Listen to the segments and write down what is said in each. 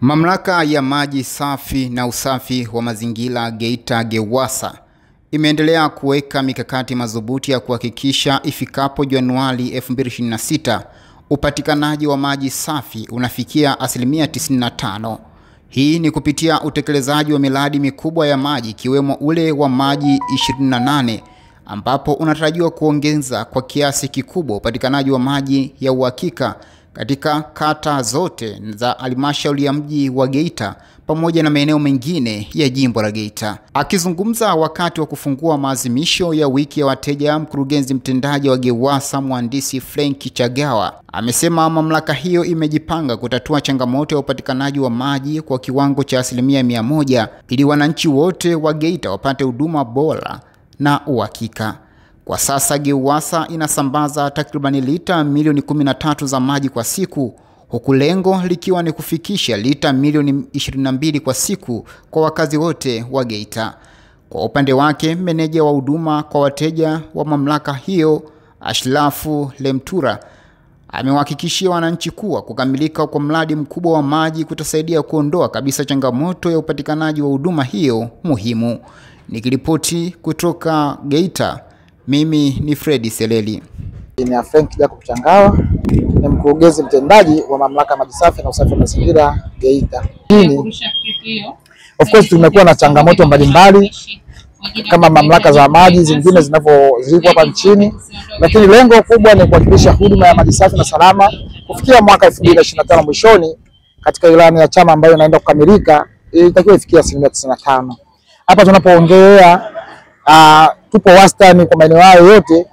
Mamlaka ya maji safi na usafi wa mazingira Geita GEWASA imeendelea kuweka mikakati madhubuti ya kuhakikisha ifikapo Januari 2026 upatikanaji wa maji safi unafikia 95%. Hii ni kupitia utekelezaji wa miradi mikubwa ya maji ikiwemo ule wa maji 28 ambapo unatarajiwa kuongeza kwa kiasi kikubwa upatikanaji wa maji ya uhakika katika kata zote za halmashauri ya mji wa Geita pamoja na maeneo mengine ya jimbo la Geita. Akizungumza wakati wa kufungua maadhimisho ya wiki ya wateja, mkurugenzi mtendaji wa GEWASA Mhandisi Frank Chagawa amesema mamlaka hiyo imejipanga kutatua changamoto ya upatikanaji wa maji kwa kiwango cha 100% ili wananchi wote wa Geita wapate huduma bora na uhakika. Kwa sasa GEWASA inasambaza takribani lita milioni 13 za maji kwa siku, huku lengo likiwa ni kufikisha lita milioni 22 kwa siku kwa wakazi wote wa Geita. Kwa upande wake, meneja wa huduma kwa wateja wa mamlaka hiyo Ashlafu Lemtura amewahakikishia wananchi kuwa kukamilika kwa mradi mkubwa wa maji kutasaidia kuondoa kabisa changamoto ya upatikanaji wa huduma hiyo muhimu. Nikiripoti kutoka Geita, mimi ni Fredi Seleli. Ni Frank Jacob Changawa, ni mkurugenzi mtendaji wa mamlaka maji safi na usafi wa mazingira Geita. Of course tumekuwa na changamoto mbalimbali kama mamlaka za maji zingine zinavyoziko hapa nchini, lakini lengo kubwa ni kuhakikisha huduma ya maji safi na salama kufikia mwaka 2025 mwishoni katika ilani ya chama ambayo inaenda kukamilika itakiwa ifikie 95%. Hapa tunapoongelea tupo wastani kwa maeneo hayo yote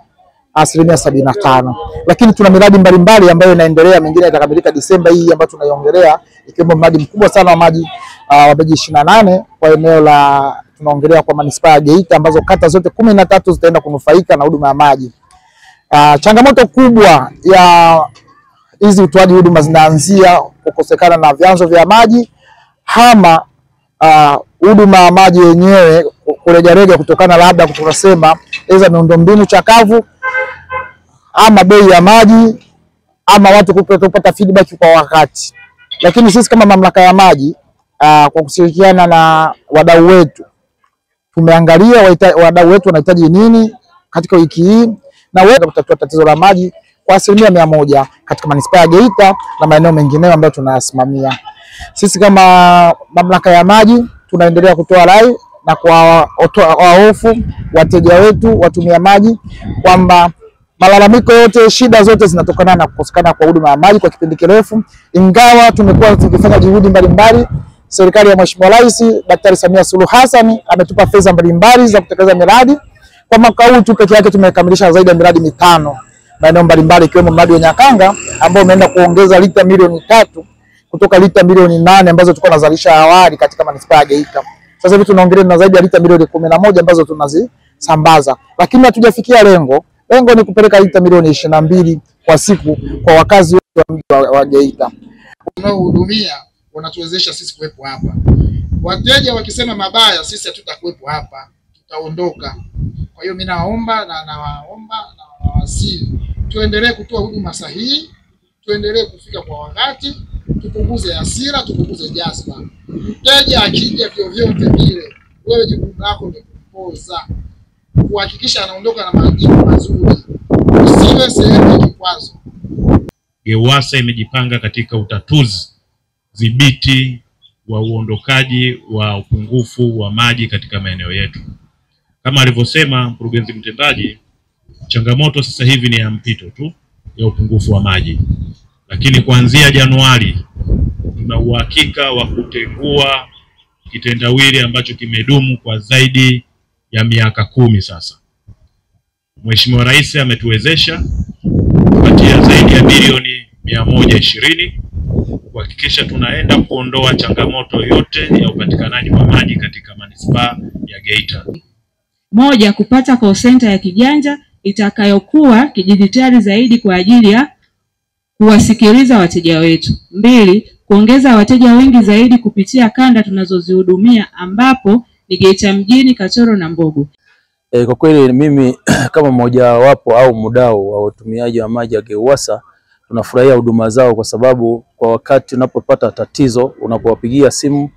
75%, lakini tuna miradi mbalimbali ambayo inaendelea, mingine itakamilika Disemba hii ambayo tunaiongelea, ikiwemo mradi mkubwa sana wa maji wa maji 28 kwa eneo la tunaongelea kwa manispaa ya Geita, ambazo kata zote 13 zitaenda kunufaika na huduma ya maji. Changamoto kubwa ya hizi utoaji huduma zinaanzia kukosekana na vyanzo vya maji ama huduma ya maji yenyewe kurejarega kutokana labda kutunasema eza miundombinu chakavu ama bei ya maji ama watu kupata feedback kwa wakati. Lakini sisi kama mamlaka ya maji kwa kushirikiana na wadau wetu tumeangalia wadau wetu wanahitaji nini katika wiki hii na wewe kutatua tatizo la maji kwa 100% katika manispaa ya Geita na maeneo mengine ambayo tunayasimamia. Sisi kama mamlaka ya maji tunaendelea kutoa rai na kwa hofu wateja wetu watumia maji kwamba malalamiko yote, shida zote zinatokana na kukosekana kwa huduma ya maji kwa kipindi kirefu. Ingawa tumekuwa tukifanya juhudi mbalimbali, serikali ya Mheshimiwa Rais Daktari Samia Suluhu Hassan ametupa fedha mbalimbali za kutekeleza miradi. Kwa mwaka huu tu pekee yake tumekamilisha zaidi ya miradi 5 maeneo mbalimbali, ikiwemo mradi wa Nyakanga ambao umeenda kuongeza lita milioni 3 kutoka lita milioni 8 ambazo tulikuwa tunazalisha awali katika manispaa ya Geita. Sasa hivi tunaongelea na zaidi ya lita milioni 11 ambazo tunazisambaza, lakini hatujafikia lengo. Lengo ni kupeleka lita milioni 22 kwa siku kwa wakazi wote wa mji wa Geita. Unaohudumia wanatuwezesha sisi kuwepo hapa. Wateja wakisema mabaya, sisi hatutakuwepo hapa, tutaondoka. Kwa hiyo mimi nawaomba na nawasihi tuendelee kutoa huduma sahihi, tuendelee kufika kwa wakati, tupunguze hasira, tupunguze jazba. Mteja akija vyovyote vile, wewe jukumu lako ni kumpoza, kuhakikisha anaondoka na majibu mazuri, usiwe sehemu ya kikwazo. GEWASA imejipanga katika utatuzi dhibiti wa uondokaji wa upungufu wa maji katika maeneo yetu. Kama alivyosema mkurugenzi mtendaji, changamoto sasa hivi ni ya mpito tu ya upungufu wa maji, lakini kuanzia Januari tuna uhakika wa kutengua kitendawili ambacho kimedumu kwa zaidi ya miaka 10 sasa. Mheshimiwa Rais ametuwezesha kupatia zaidi ya bilioni 120 kuhakikisha tunaenda kuondoa changamoto yote ya upatikanaji wa maji katika manispaa ya Geita. Moja, kupata call center ya kijanja itakayokuwa kidijitali zaidi kwa ajili ya kuwasikiliza wateja wetu. 2, kuongeza wateja wengi zaidi kupitia kanda tunazozihudumia ambapo ni Geita mjini, Katoro na Mbogo. Kwa kweli mimi kama mmoja wapo au mdau wa utumiaji wa maji ya GEWASA tunafurahia huduma zao kwa sababu kwa wakati unapopata tatizo, unapowapigia simu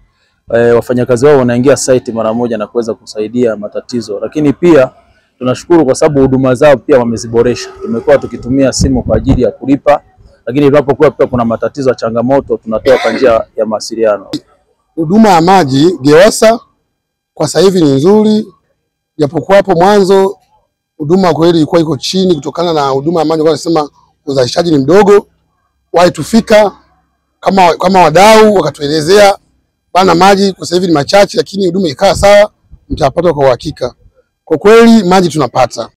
wafanyakazi wao wanaingia site mara moja na kuweza kusaidia matatizo. Lakini pia tunashukuru kwa sababu huduma zao pia wameziboresha. Tumekuwa tukitumia simu kwa ajili ya kulipa, lakini tunapokuwa pia kuna matatizo ya changamoto tunatoa kwa njia ya mawasiliano. Huduma ya maji GEWASA kwa sasa hivi ni nzuri, japokuwa hapo mwanzo huduma kweli ilikuwa iko chini kutokana na huduma ya maji, kwa nasema uzalishaji ni mdogo. Walitufika kama wadau wakatuelezea bana, maji kwa sasa hivi ni machache, lakini huduma ikaa sawa, mtapata kwa uhakika. Kwa kweli maji tunapata.